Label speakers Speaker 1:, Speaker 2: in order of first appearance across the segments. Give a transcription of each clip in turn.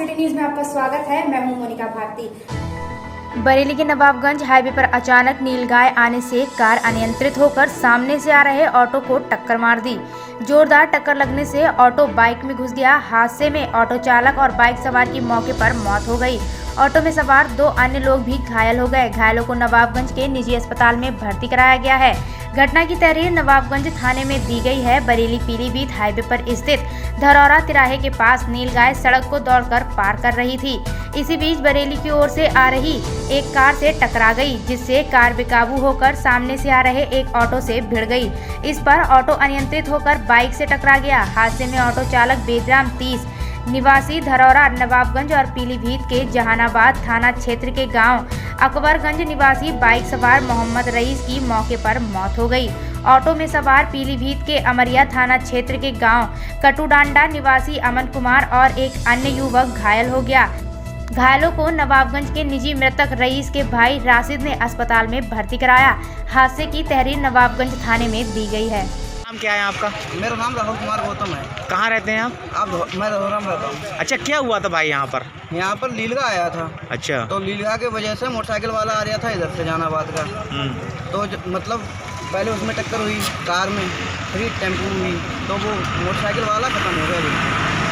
Speaker 1: City news में आपका स्वागत है। मैं हूं मोनिका भारती।
Speaker 2: बरेली के नवाबगंज हाईवे पर अचानक नीलगाय आने से कार अनियंत्रित होकर सामने से आ रहे ऑटो को टक्कर मार दी। जोरदार टक्कर लगने से ऑटो बाइक में घुस गया। हादसे में ऑटो चालक और बाइक सवार की मौके पर मौत हो गई। ऑटो में सवार 2 अन्य लोग भी घायल हो गए। घायलों को नवाबगंज के निजी अस्पताल में भर्ती कराया गया है। घटना की तहरीर नवाबगंज थाने में दी गई है। बरेली पीलीभीत हाईवे पर स्थित धरौरा तिराहे के पास नीलगाय सड़क को दौड़कर पार कर रही थी। इसी बीच बरेली की ओर से आ रही एक कार से टकरा गई, जिससे कार बेकाबू होकर सामने से आ रहे एक ऑटो से भिड़ गई। इस पर ऑटो अनियंत्रित होकर बाइक से टकरा गया। हादसे में ऑटो चालक बेदराम 30 निवासी धरौरा नवाबगंज और पीलीभीत के जहानाबाद थाना क्षेत्र के गांव अकबरगंज निवासी बाइक सवार मोहम्मद रईस की मौके पर मौत हो गई। ऑटो में सवार पीलीभीत के अमरिया थाना क्षेत्र के गांव कटुडांडा निवासी अमन कुमार और एक अन्य युवक घायल हो गया। घायलों को नवाबगंज के निजी मृतक रईस के भाई राशिद ने अस्पताल में भर्ती कराया। हादसे की तहरीर नवाबगंज थाने में दी गई है।
Speaker 3: नाम क्या है आपका?
Speaker 4: मेरा नाम राहुल कुमार गौतम है।
Speaker 3: कहाँ रहते हैं आप?
Speaker 4: मैं धरौरा में रहता हूँ।
Speaker 3: अच्छा, क्या हुआ था भाई यहाँ पर?
Speaker 4: यहाँ पर लीलगा आया था।
Speaker 3: अच्छा।
Speaker 4: तो लीलगा के वजह से मोटरसाइकिल वाला आ रहा था इधर से जहानाबाद का। तो मतलब पहले उसमें टक्कर हुई कार में, फिर टेम्पो में हुई, तो वो मोटरसाइकिल वाला खत्म हो गया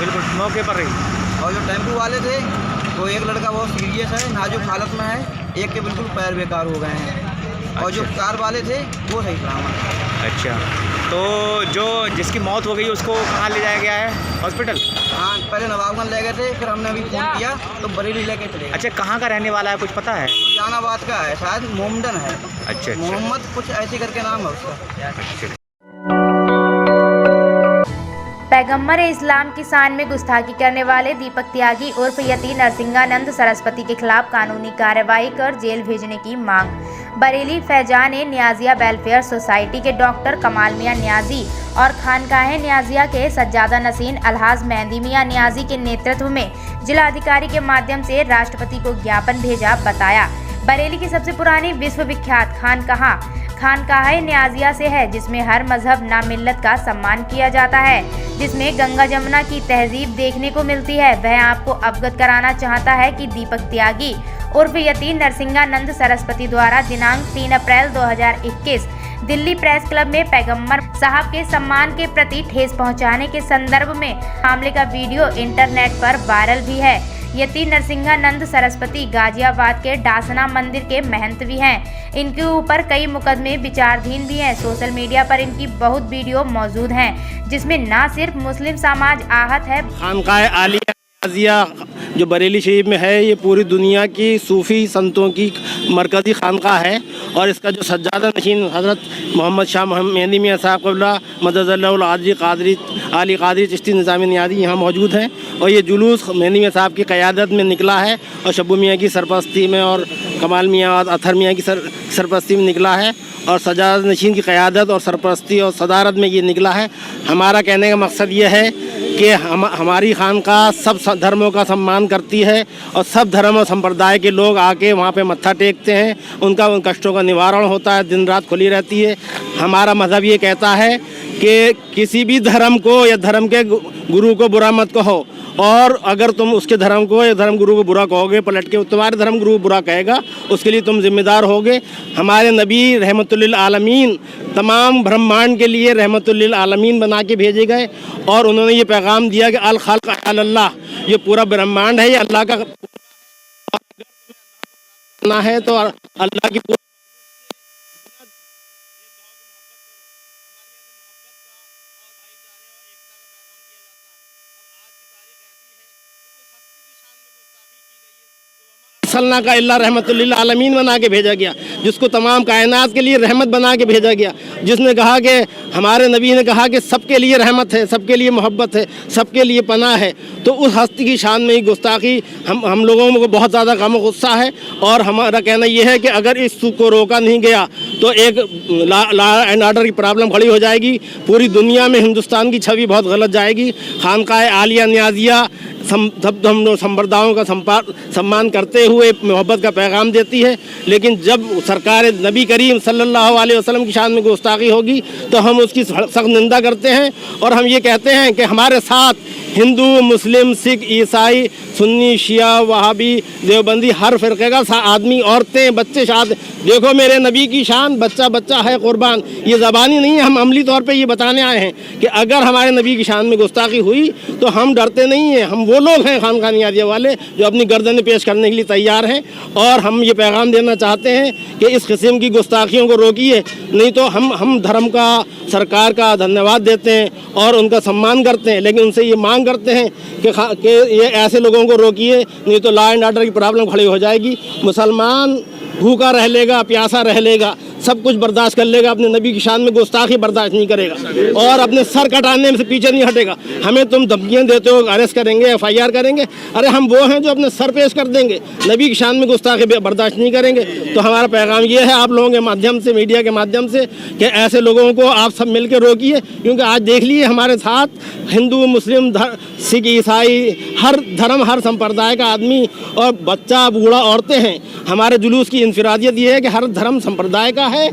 Speaker 3: बिल्कुल मौके पर रही।
Speaker 4: और जो टेम्पो वाले थे वो एक लड़का बहुत सीरियस है, नाजुक हालत में है, एक के बिल्कुल पैर बेकार हो गए हैं। और जो कार वाले थे वो सही सलामत।
Speaker 3: अच्छा, तो जो जिसकी मौत हो गई उसको कहाँ ले जाया गया है? हॉस्पिटल?
Speaker 4: हाँ, पहले नवाबगंज ले गए थे, फिर हमने अभी फ़ोन किया तो बरेली लेके चले गए।
Speaker 3: अच्छा, कहाँ का रहने वाला है, कुछ पता है?
Speaker 4: जहानाबाद का है, शायद मोमडन है।
Speaker 3: अच्छा।
Speaker 4: मोहम्मद कुछ ऐसे करके नाम है उसका।
Speaker 3: अच्छा।
Speaker 2: पैगम्बर इस्लाम की शान में गुस्ताखी करने वाले दीपक त्यागी उर्फ यति नरसिंहानंद सरस्वती के खिलाफ कानूनी कार्यवाही कर जेल भेजने की मांग। बरेली फैजान न्याजिया वेलफेयर सोसाइटी के डॉक्टर कमाल मियां न्याजी और खानकाह न्याजिया के सज्जादा नसीन अलहाज मेहंदी मियां न्याजी के नेतृत्व में जिला अधिकारी के माध्यम से राष्ट्रपति को ज्ञापन भेजा। बताया बरेली की सबसे पुरानी विश्व विख्यात खानकाह न्याजिया से है, जिसमें हर मजहब ना मिल्लत का सम्मान किया जाता है, जिसमें गंगा जमुना की तहजीब देखने को मिलती है। वह आपको अवगत कराना चाहता है कि दीपक त्यागी उर्फ यति नरसिंहानंद सरस्वती द्वारा दिनांक 3 अप्रैल 2021 दिल्ली प्रेस क्लब में पैगम्बर साहब के सम्मान के प्रति ठेस पहुंचाने के संदर्भ में मामले का वीडियो इंटरनेट पर वायरल भी है। यति नरसिंहानंद सरस्वती गाजियाबाद के डासना मंदिर के महंत भी हैं। इनके ऊपर कई मुकदमे विचाराधीन भी हैं। सोशल मीडिया पर इनकी बहुत वीडियो मौजूद हैं, जिसमें न सिर्फ मुस्लिम समाज आहत है।
Speaker 5: खानकाह आलिया न्याजिया जो बरेली शरीफ में है, ये पूरी दुनिया की सूफ़ी संतों की मरकज़ी खानकाह है। और इसका जो सज्जादा नशीन हज़रत मोहम्मद शाह मेहंदी मियां साहब क़िबला मददल्लाहुल आली क़ादरी चिश्ती निज़ामी नियाज़ी यहाँ मौजूद हैं। और ये जुलूस मेहंदी मियां साहब की क़यादत में निकला है और शब्बू मियाँ की सरपरस्ती में और कमाल मियाँ और अथर मियाँ की सरपरस्ती में निकला है और सज्जादा नशीन की क़यादत और सरपरस्ती और सदारत में ये निकला है। हमारा कहने का मकसद ये है कि हमारी खानकाह सब धर्मों का सम्मान करती है और सब धर्म और संप्रदाय के लोग आके वहाँ पे मत्था टेकते हैं। उनका उन कष्टों का निवारण होता है, दिन रात खुली रहती है। हमारा मज़हब ये कहता है कि किसी भी धर्म को या धर्म के गुरु को बुरा मत कहो, और अगर तुम उसके धर्म को या धर्म गुरु को बुरा कहोगे पलट के, तुम्हारे धर्म गुरु बुरा कहेगा, उसके लिए तुम जिम्मेदार होगे। हमारे नबी रहमतुल्लिल आलमीन तमाम ब्रह्मांड के लिए रहमतुल्लिल आलमीन बना के भेजे गए और उन्होंने ये पैगाम दिया कि अल खल्क़ अल्लाह, ये पूरा ब्रह्मांड है, ये अल्लाह का ना है। तो अल्लाह की सल्ला का अल्लाह रहमतुल्लिल आलमीन बना के भेजा गया, जिसको तमाम कायनात के लिए रहमत बना के भेजा गया, जिसने कहा कि हमारे नबी ने कहा कि सबके लिए रहमत है, सबके लिए मोहब्बत है, सबके लिए पनाह है। तो उस हस्ती की शान में ही गुस्ताखी हम लोगों को बहुत ज़्यादा गम गुस्सा है। और हमारा कहना यह है कि अगर इस को रोका नहीं गया तो एक लॉ एंड ऑर्डर की प्रॉब्लम खड़ी हो जाएगी। पूरी दुनिया में हिंदुस्तान की छवि बहुत गलत जाएगी। खानकाह आलिया न्याजिया सब हम लोग संप्रदायों का सम्मान करते हुए मोहब्बत का पैगाम देती है, लेकिन जब सरकार नबी करीम सल्लल्लाहु अलैहि वसल्लम की शान में गुस्ताखी होगी तो हम उसकी सख्त निंदा करते हैं। और हम ये कहते हैं कि हमारे साथ हिंदू, मुस्लिम, सिख, ईसाई, सुन्नी, शिया, वहाबी, देवबंदी, हर फ़िरक़े का आदमी, औरतें, बच्चे शाद। देखो मेरे नबी की शान, बच्चा बच्चा है कुर्बान। ये ज़बानी नहीं है, हम अमली तौर पे ये बताने आए हैं कि अगर हमारे नबी की शान में गुस्ताखी हुई तो हम डरते नहीं हैं। हम वो लोग हैं खानका नियाज़िया वाले जो अपनी गर्दनें पेश करने के लिए तैयार हैं। और हम ये पैगाम देना चाहते हैं कि इस किस्म की गुस्ताखियों को रोकिए, नहीं तो हम धर्म का, सरकार का धन्यवाद देते हैं और उनका सम्मान करते हैं, लेकिन उनसे ये मांग करते हैं कि ये ऐसे लोगों को रोकिए, नहीं तो लॉ एंड ऑर्डर की प्रॉब्लम खड़ी हो जाएगी। मुसलमान भूखा रह लेगा, प्यासा रह लेगा, सब कुछ बर्दाश्त कर लेगा, अपने नबी की शान में गुस्ताखी बर्दाश्त नहीं करेगा और अपने सर कटाने से पीछे नहीं हटेगा। हमें तुम धमकियाँ देते हो, अरेस्ट करेंगे, FIR करेंगे, अरे हम वो हैं जो अपने सर पेश कर देंगे, नबी की शान में गुस्ताखी बर्दाश्त नहीं करेंगे। तो हमारा पैगाम ये है आप लोगों के माध्यम से, मीडिया के माध्यम से, कि ऐसे लोगों को आप सब मिल के रोकिए। क्योंकि आज देख लीजिए हमारे साथ हिंदू, मुस्लिम, सिख, ईसाई, हर धर्म, हर संप्रदाय का आदमी और बच्चा, बूढ़ा, औरतें हैं। हमारे जुलूस की इंफरादियत ये है कि हर धर्म संप्रदाय का है,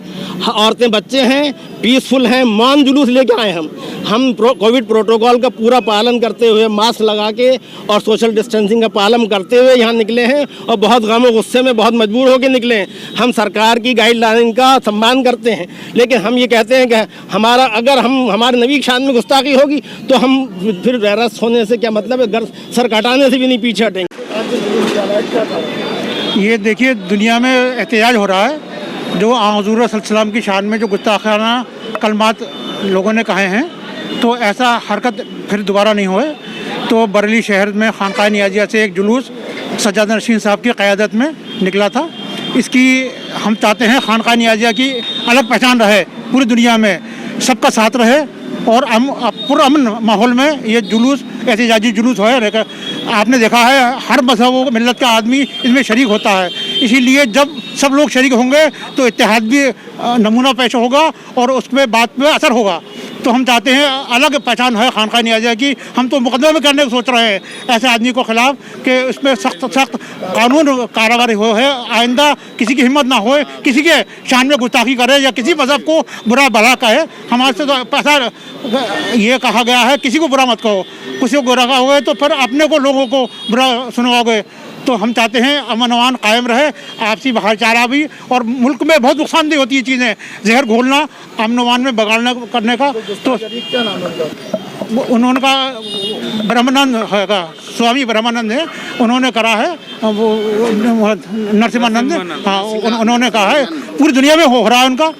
Speaker 5: औरतें, बच्चे हैं, पीसफुल हैं, मौन जुलूस लेके आए हम कोविड प्रोटोकॉल का पूरा पालन करते हुए, मास्क लगा के और सोशल डिस्टेंसिंग का पालन करते हुए यहाँ निकले हैं और बहुत गम और गुस्से में बहुत मजबूर होकर निकले हैं। हम सरकार की गाइडलाइन का सम्मान करते हैं, लेकिन हम ये कहते हैं कि अगर हमारे नबी की शान में गुस्ताखी होगी तो हम फिर वैरस होने से क्या मतलब है, सर कटाने से भी नहीं पीछे हटेंगे।
Speaker 6: ये देखिए दुनिया में एहतजाज हो रहा है जो हुज़ूर सल्लल्लाहु की शान में जो गुस्ताखाना कलमात लोगों ने कहे हैं, तो ऐसा हरकत फिर दोबारा नहीं होए। तो बरेली शहर में खानका नियाज़िया से एक जुलूस सज्जाद नशीन साहब की क़यादत में निकला था। इसकी हम चाहते हैं खानका नियाज़िया की अलग पहचान रहे, पूरी दुनिया में सबका साथ रहे और पुरअमन माहौल में ये जुलूस, एहतजाजी जुलूस है। आपने देखा है हर मज़हब व मिल्लत का आदमी इसमें शरीक होता है, इसीलिए जब सब लोग शरीक होंगे तो इत्तेहाद भी नमूना पेश होगा और उसमें बात में असर होगा। तो हम चाहते हैं अलग पहचान है खानका नियाज़िया की। हम तो मुकदमा में करने को सोच रहे हैं ऐसे आदमी को खिलाफ कि उसमें सख्त कानून कार्रवाई हो है, आइंदा किसी की हिम्मत ना हो किसी के शान में गुस्ताखी करे या किसी मज़हब को बुरा भला कहे। हमारे से तो पैसा ये कहा गया है किसी को बुरा मत कहो, किसी को बुरा कहोगे तो फिर अपने को लोगों को बुरा सुनवाओगे। तो हम चाहते हैं अमन अमान कायम रहे, आपसी भाईचारा भी, और मुल्क में बहुत नुकसानदेह होती है चीज़ें, जहर घोलना, अमन अमान में बगाड़ना करने का। तो उन्होंने कहा ब्रह्मानंद है, स्वामी ब्रह्मानंद है, उन्होंने करा है, वो नरसिम्हानंद, हाँ उन्होंने कहा है, पूरी दुनिया में हो रहा है उनका।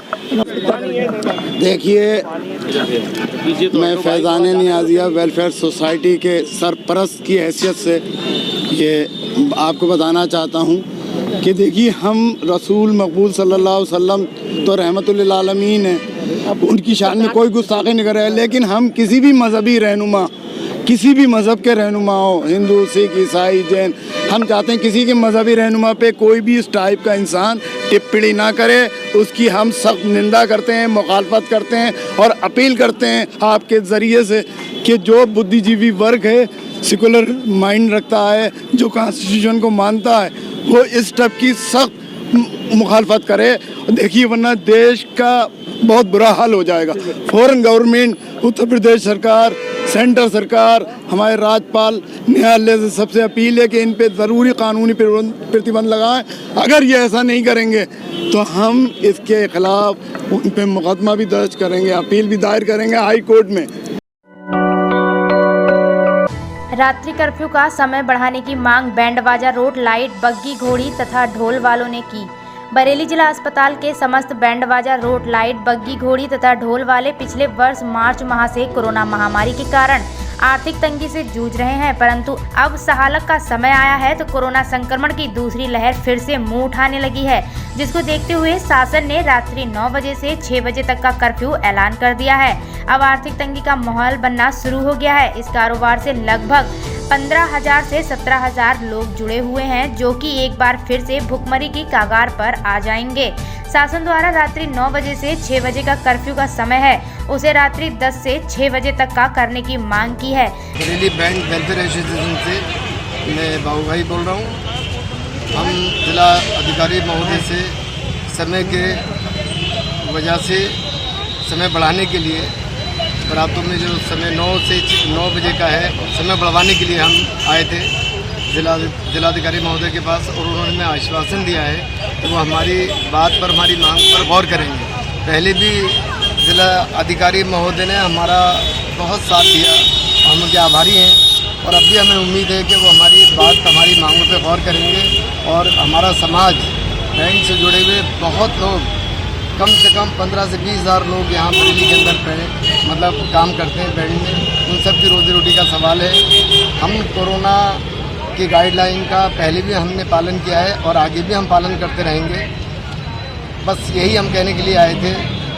Speaker 7: देखिए, मैं फैज़ान नियाज़िया वेलफेयर सोसाइटी के सरपरस्त की हैसियत से ये आपको बताना चाहता हूँ कि देखिए हम रसूल मकबूल सल्लल्लाहु अलैहि वसल्लम तो रहमतुल्लिल आलमीन है, उनकी शान में कोई गुस्ताखी नहीं कर रहा है। लेकिन हम किसी भी मजहबी रहनुमा, किसी भी मज़हब के रहनुमा हो, हिंदू, सिख, ईसाई, जैन, हम चाहते हैं किसी के मजहबी रहनुमा पे कोई भी इस टाइप का इंसान टिप्पणी ना करे। उसकी हम सख्त निंदा करते हैं, मुखालफत करते हैं और अपील करते हैं आपके ज़रिए से कि जो बुद्धिजीवी वर्ग है, सेकुलर माइंड रखता है, जो कॉन्स्टिट्यूशन को मानता है, वो इस टाइप की सख्त मुखालफत करे। देखिए वरना देश का बहुत बुरा हाल हो जाएगा। फॉरेन गवर्नमेंट, उत्तर प्रदेश सरकार, सेंटर सरकार, हमारे राज्यपाल, न्यायालय से सबसे अपील है कि इन पे ज़रूरी कानूनी प्रतिबंध लगाएं। अगर ये ऐसा नहीं करेंगे तो हम इसके खिलाफ उन पे मुकदमा भी दर्ज करेंगे, अपील भी दायर करेंगे हाई कोर्ट में।
Speaker 2: रात्रि कर्फ्यू का समय बढ़ाने की मांग बैंड बाजा, रोड लाइट, बग्गी घोड़ी तथा ढोल वालों ने की। बरेली जिला अस्पताल के समस्त बैंड बाजा, रोड लाइट, बग्गी घोड़ी तथा ढोल वाले पिछले वर्ष मार्च माह से कोरोना महामारी के कारण आर्थिक तंगी से जूझ रहे हैं, परंतु अब सहालक का समय आया है तो कोरोना संक्रमण की दूसरी लहर फिर से मुंह उठाने लगी है, जिसको देखते हुए शासन ने रात्रि 9 बजे से 6 बजे तक का कर्फ्यू ऐलान कर दिया है। अब आर्थिक तंगी का माहौल बनना शुरू हो गया है। इस कारोबार से लगभग 15,000 से 17,000 लोग जुड़े हुए हैं, जो कि एक बार फिर से भुखमरी की कगार पर आ जाएंगे। शासन द्वारा रात्रि 9 बजे से 6 बजे का कर्फ्यू का समय है, उसे रात्रि 10 से 6 बजे तक का करने की मांग की है।
Speaker 8: बरेली बैंक वेलफेयर एसोसिएशन से मैं बाबू भाई बोल रहा हूँ। हम जिला अधिकारी महोदय से समय के वजह से समय बढ़ाने के लिए रातों में जो समय 9 से 9 बजे का है, समय बढ़वाने के लिए हम आए थे जिलाधिकारी महोदय के पास, और उन्होंने हमें आश्वासन दिया है कि वो हमारी बात पर, हमारी मांग पर गौर करेंगे। पहले भी जिला अधिकारी महोदय ने हमारा बहुत साथ दिया, हम उनके आभारी हैं, और अब भी हमें उम्मीद है कि वो हमारी बात, हमारी मांगों पर गौर करेंगे। और हमारा समाज, बैंक से जुड़े हुए बहुत लोग, कम से कम 15 से 20 हज़ार लोग यहाँ बरेली के अंदर मतलब काम करते हैं बैंक में, उन सब की रोजी रोटी का सवाल है। हम कोरोना की गाइडलाइन का पहले भी हमने पालन किया है और आगे भी हम पालन करते रहेंगे। बस यही हम कहने के लिए आए थे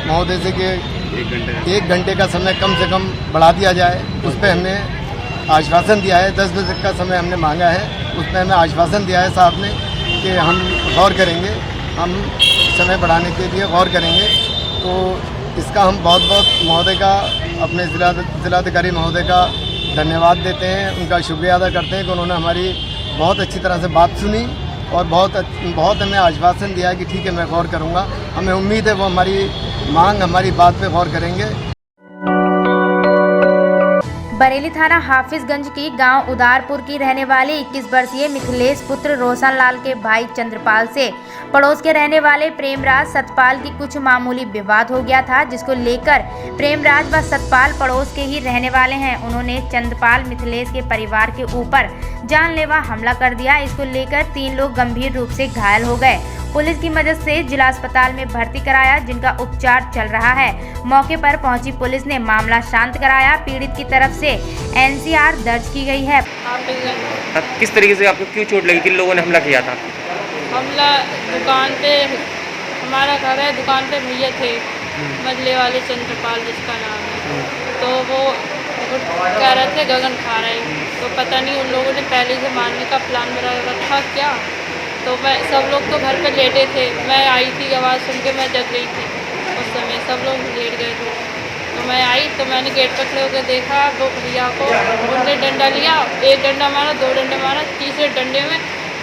Speaker 8: महोदय से कि 1 घंटे का समय कम से कम बढ़ा दिया जाए। उस पर हमने आश्वासन दिया है। 10 बजे का समय हमने मांगा है, उस पर हमें आश्वासन दिया है साहब ने कि हम गौर करेंगे, हम समय बढ़ाने के लिए गौर करेंगे। तो इसका हम बहुत बहुत महोदय का, अपने जिलाधिकारी महोदय का धन्यवाद देते हैं, उनका शुक्रिया अदा करते हैं कि उन्होंने हमारी बहुत अच्छी तरह से बात सुनी और बहुत हमें आश्वासन दिया कि ठीक है, मैं गौर करूँगा। हमें उम्मीद है वो हमारी मांग, हमारी बात पे गौर करेंगे।
Speaker 2: बरेली थाना हाफिजगंज की गांव उदारपुर की रहने वाले 21 वर्षीय मिथिलेश पुत्र रोशन लाल के भाई चंद्रपाल से पड़ोस के रहने वाले प्रेमराज सतपाल की कुछ मामूली विवाद हो गया था, जिसको लेकर प्रेमराज व सतपाल पड़ोस के ही रहने वाले हैं। उन्होंने चंद्रपाल मिथिलेश के परिवार के ऊपर जानलेवा हमला कर दिया। इसको लेकर 3 लोग गंभीर रूप से घायल हो गए। पुलिस की मदद से जिला अस्पताल में भर्ती कराया, जिनका उपचार चल रहा है। मौके पर पहुंची पुलिस ने मामला शांत कराया। पीड़ित की तरफ से NCR दर्ज की गई है।
Speaker 9: किस तरीके से आपको क्यों चोट लगी? किन लोगों ने हमला किया था?
Speaker 10: हमला दुकान पे, हमारा घर है, दुकान पे भैया थे मजले वाले चंद्रपाल जिसका नाम है, तो वो कह रहे थे गगन खा रहे, तो पता नहीं उन लोगों ने पहले से मारने का प्लान बना रखा क्या। तो मैं, सब लोग तो घर पे लेटे थे, मैं आई थी, आवाज़ सुन के मैं जग गई थी। उस समय सब लोग लेट गए थे, तो मैं आई तो मैंने गेट पर खड़े होकर देखा वो भैया को, उनने डंडा लिया, 1 डंडा मारा, 2 डंडे मारा, तीसरे डंडे में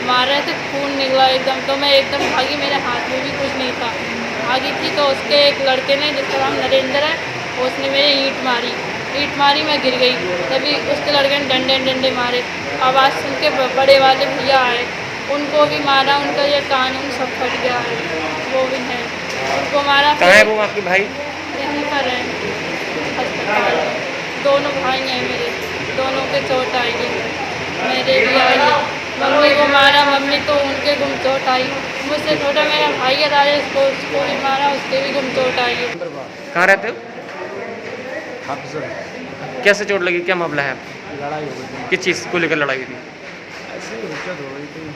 Speaker 10: मार रहे थे, खून निकला एकदम। तो मैं एकदम भागी, मेरे हाथ में भी कुछ नहीं था, भागी थी। तो उसके एक लड़के ने, जिसका नाम नरेंद्र है, उसने मेरे ईंट मारी, मैं गिर गई। तभी उसके लड़के ने डंडे मारे। आवाज़ सुन के बड़े वाले भैया आए, उनको भी मारा, उनका ये कानून सब फट गया है, वो भी है, उनको मारा।
Speaker 9: कहाँ है वो आपके भाई?
Speaker 10: यहीं पर है अस्पताल में। दोनों भाई हैं मेरे, दोनों के चोट आई है, मेरे भी आई है। मम्मी को मारा, मम्मी तो उनके गुम चोट आई। मुझसे छोटा मेरा भाई है राजेश, उसको भी मारा, उसके भी गुम चोट आई है।
Speaker 9: कहाँ रहते हो? कैसे चोट लगी? क्या मामला है?
Speaker 4: लड़ाई हो गई,
Speaker 9: किस चीज़ को लेकर लड़ाई हुई थी?
Speaker 4: ऐसे ही हुज्जत हो गई थी।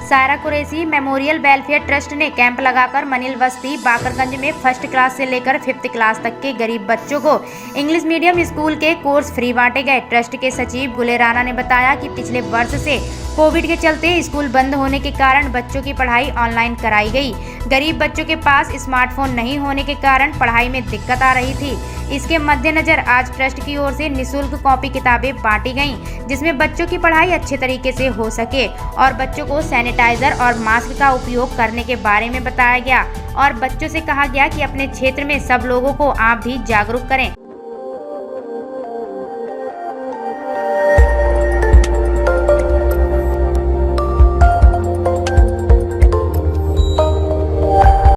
Speaker 2: Saira Qureshi memorial welfare trust ने कैंप लगाकर मनील बस्ती बाकरगंज में 1st क्लास से लेकर 5th क्लास तक के गरीब बच्चों को इंग्लिश मीडियम स्कूल के कोर्स फ्री बांटे गए। ट्रस्ट के सचिव गुले राणा ने बताया कि पिछले वर्ष से कोविड के चलते स्कूल बंद होने के कारण बच्चों की पढ़ाई ऑनलाइन कराई गई। गरीब बच्चों के पास स्मार्टफोन नहीं होने के कारण पढ़ाई में दिक्कत आ रही थी। इसके मद्देनजर आज ट्रस्ट की ओर से निःशुल्क कॉपी किताबें बांटी गईं, जिसमें बच्चों की पढ़ाई अच्छे तरीके से हो सके और बच्चों को सैनिटाइजर और मास्क का उपयोग करने के बारे में बताया गया और बच्चों से कहा गया कि अपने क्षेत्र में सब लोगों को आप भी जागरूक करें।